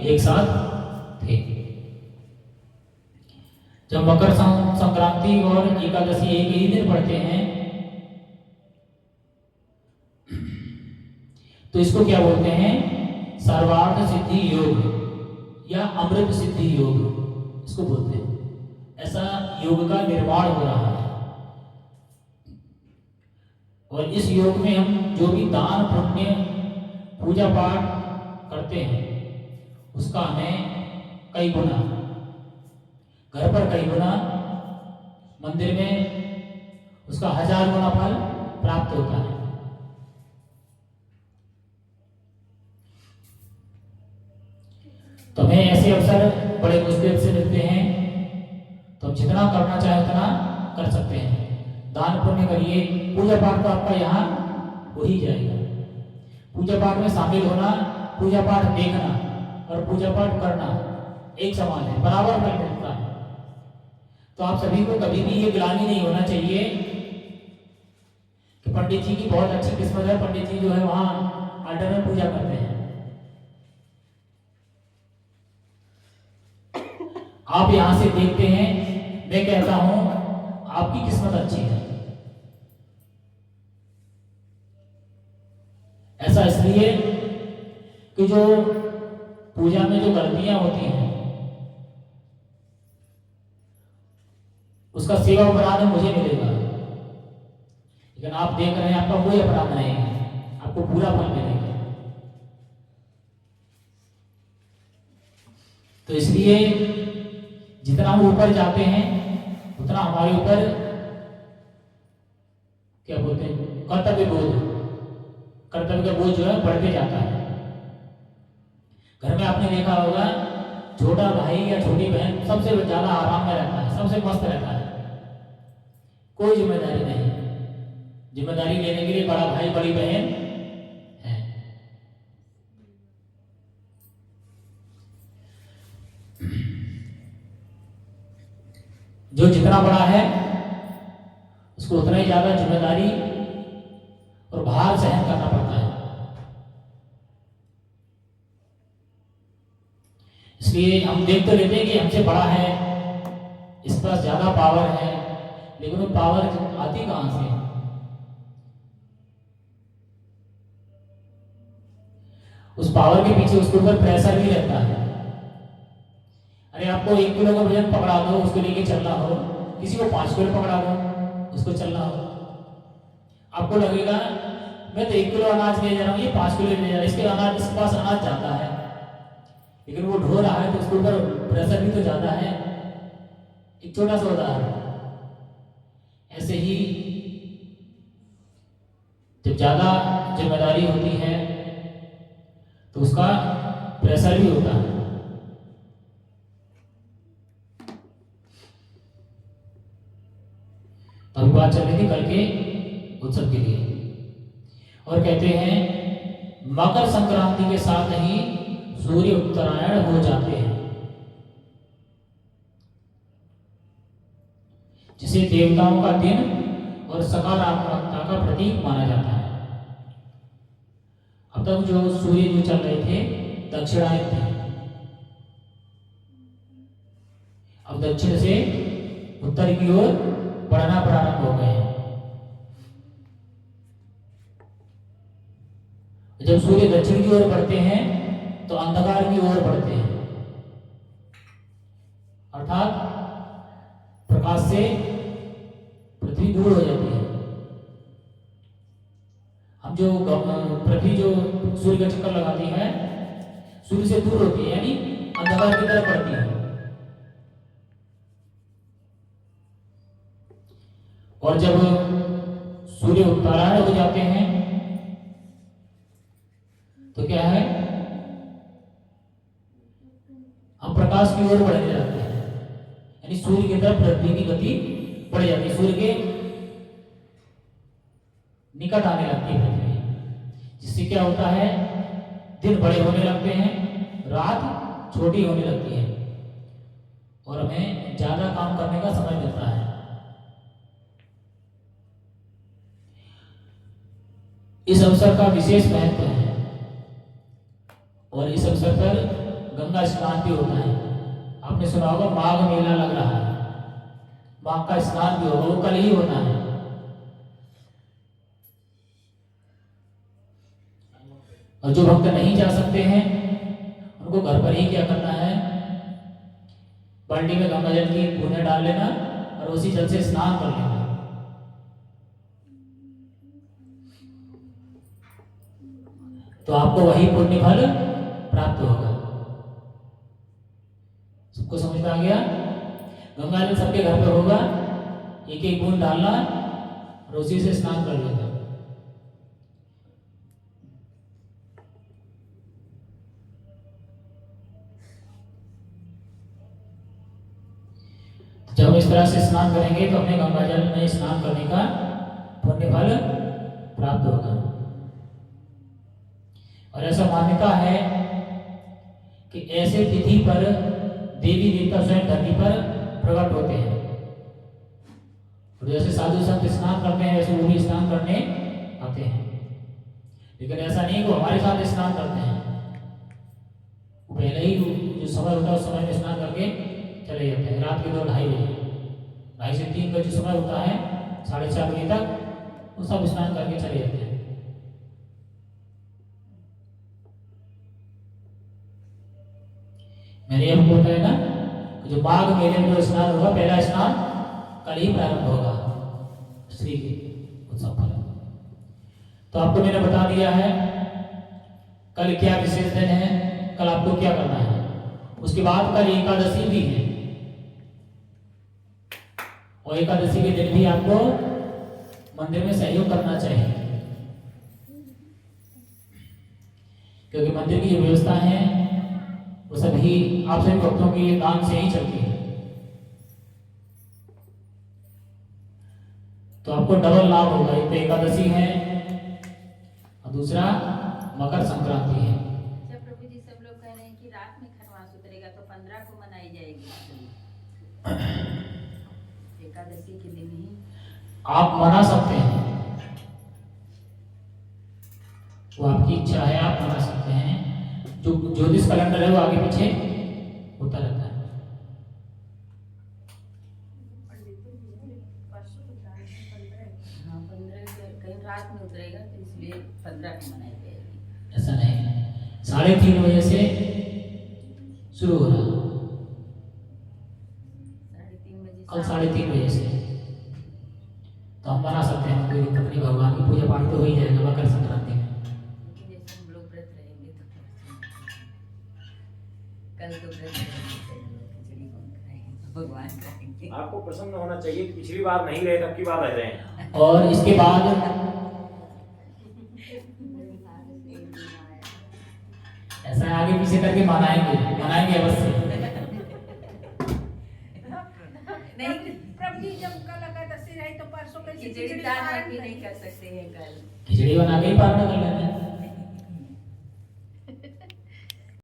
एक साथ थे। जब मकर संक्रांति और एकादशी एक ही दिन पड़ते हैं तो इसको क्या बोलते हैं? सर्वार्थ सिद्धि योग या अमृत सिद्धि योग इसको बोलते हैं। ऐसा योग का निर्माण हो रहा है और इस योग में हम जो भी दान पुण्य पूजा पाठ करते हैं उसका हमें कई गुना, घर पर कई गुना, मंदिर में उसका 1000 गुना फल प्राप्त होता है। तो हमें ऐसे अवसर बड़े मुश्किल से मिलते हैं तो हम जितना करना चाहे उतना कर सकते हैं। दान पुण्य करिए, पूजा पाठ तो आपका यहाँ हो ही जाएगा। पूजा पाठ में शामिल होना, पूजा पाठ देखना और पूजा पाठ करना एक समान है, बराबर फल मिलता है। तो आप सभी को कभी भी ये ग्लानि नहीं होना चाहिए कि पंडित जी की बहुत अच्छी किस्मत है, पंडित जी जो है वहां अल्टर में पूजा करते हैं। आप यहां से देखते हैं, मैं कहता हूं आपकी किस्मत अच्छी है। ऐसा इसलिए कि जो पूजा में जो गलतियां होती हैं उसका सेवा अपराध मुझे मिलेगा, लेकिन आप देख रहे हैं आपका कोई अपराध नहीं है, आपको पूरा फल मिलेगा। तो इसलिए जितना हम ऊपर जाते हैं उतना हमारे ऊपर क्या बोलते हैं कर्तव्य का बोझ जो है बढ़ते जाता है। घर में आपने देखा होगा छोटा भाई या छोटी बहन सबसे ज्यादा आराम में रहता है, सबसे मस्त रहता है, कोई जिम्मेदारी नहीं। जिम्मेदारी लेने के लिए बड़ा भाई बड़ी बहन है। जो जितना बड़ा है उसको उतना ही ज्यादा जिम्मेदारी और भार सहन करना पड़ता है। इसलिए हम देख तो लेते हैं कि हमसे बड़ा है, इस पास ज्यादा पावर है, लेकिन वो पावर आती कहां से? उस पावर के पीछे उसके ऊपर प्रेशर भी रहता है। अरे आपको 1 किलो का वजन पकड़ा दो, उसको लेके चलना हो, किसी को 5 किलो पकड़ा दो उसको चलना हो, आपको लगेगा मैं तो 1 किलो अनाज ले जा रहा हूँ, ये 5 किलो ले जा रहा है, इसके पास अनाज ज्यादा है, लेकिन वो ढो रहा है तो उसके ऊपर प्रेशर भी तो ज्यादा है। एक छोटा सा उदाहरण, ऐसे ही जब ज्यादा जिम्मेदारी होती है तो उसका प्रेशर भी होता है। अभी बात चल रही थी कल के उत्सव के लिए, और कहते हैं मकर संक्रांति के साथ ही सूर्य उत्तरायण हो जाते हैं, जिसे देवताओं का दिन और सकारात्मकता का प्रतीक माना जाता है। अब तक जो सूर्य जो चल रहे थे दक्षिणायन थे, अब दक्षिण से उत्तर की ओर बढ़ना प्रारंभ हो गए हैं। जब सूर्य दक्षिण की ओर बढ़ते हैं तो अंधकार की ओर बढ़ते हैं, अर्थात प्रकाश से पृथ्वी दूर हो जाती है। हम जो पृथ्वी जो सूर्य का चक्कर लगाती है सूर्य से दूर होती है, यानी अंधकार की तरफ बढ़ती है। और जब सूर्य उत्तरायण हो जाते हैं तो क्या है, हम प्रकाश की ओर बढ़ने लगते हैं, यानी सूर्य की तरफ पृथ्वी की गति बढ़ जाती है, सूर्य के निकट आने लगती है पृथ्वी, जिससे क्या होता है दिन बड़े होने लगते हैं, रात छोटी होने लगती है और हमें ज्यादा काम करने का समय मिलता है। इस अवसर का विशेष महत्व है और इस अवसर पर गंगा स्नान भी होता है। आपने सुना होगा माघ मेला लग रहा है, माघ का स्नान भी होगा, वो कल ही होना है। और जो भक्त नहीं जा सकते हैं उनको घर पर ही क्या करना है, बाल्टी में गंगा जल की बूंदें डाल लेना और उसी जल से स्नान कर लेना। तो आपको वही पुण्य फल प्राप्त होगा। सबको समझ में आ गया? गंगा जल सबके घर पर होगा, एक एक बूंद डालना और उसी से स्नान कर लेना। जब हम इस तरह से स्नान करेंगे तो हमें गंगा जल में स्नान करने का पुण्य फल प्राप्त होगा। और ऐसा मान्यता है कि ऐसे तिथि पर देवी देवता स्वयं धरती पर प्रकट होते हैं। और जैसे साधु संत स्नान करते हैं वैसे वो भी स्नान करने आते हैं। लेकिन ऐसा नहीं कि हमारे साथ स्नान करते हैं, वो पहले ही जो समय होता है उस समय में स्नान करके चले जाते हैं। रात के 2-2:30 बजे, 2:30 से 3 का जो समय होता है 4:30 बजे तक वो सब स्नान करके चले जाते हैं। मैंने ये आपको बताया ना, जो माघ मेले में जो स्नान होगा, पहला स्नान कल ही प्रारंभ होगा श्री उत्सव पर। तो आपको मैंने बता दिया है कल क्या विशेष दिन है, कल आपको क्या करना है। उसके बाद कल एकादशी भी है, और एकादशी के दिन भी आपको मंदिर में सहयोग करना चाहिए, क्योंकि मंदिर की जो व्यवस्था है वो सभी आप सभी भक्तों के दान से ही चलती है। तो आपको डबल लाभ होगा, एक तो एकादशी है और दूसरा मकर संक्रांति है। अच्छा प्रभु जी, सब लोग कह रहे हैं कि रात में खरवास उतरेगा तो 15 को मनाई जाएगी एकादशी के दिन ही। आप मना सकते हैं, वो आपकी इच्छा है, आप मना सकते हैं। जो ज्योतिष कैलेंडर है वो आगे पीछे होता रहता है। हाँ 15 कहीं रात में उतरेगा तो इसलिए 15 को मनाई जाएगी। ऐसा नहीं, 3:30 बजे से शुरू हो रहा, 3:30 बजे कल 3:30 बजे से। तो हम बना सकते हैं, कोई दिक्कत नहीं। भगवान की पूजा पाठ तो हो ही जाएगा मकर संक्रांति में। जैसे हम लोग व्रत रहेंगे तो कल तो व्रत खिचड़ी कौन खाएंगे, भगवान खाएंगे। आपको प्रसन्न होना चाहिए कि पिछली बार नहीं रहे, अब की बार रह रहे हैं। और इसके बाद ऐसा आगे पीछे करके मनाएंगे अवश्य। नहीं प्रभु जी, जब कल एकादशी रही तो परसों कैसे खिचड़ी दान भी नहीं कर सकते हैं कल। खिचड़ी बना के ही पारण कर लेते हैं।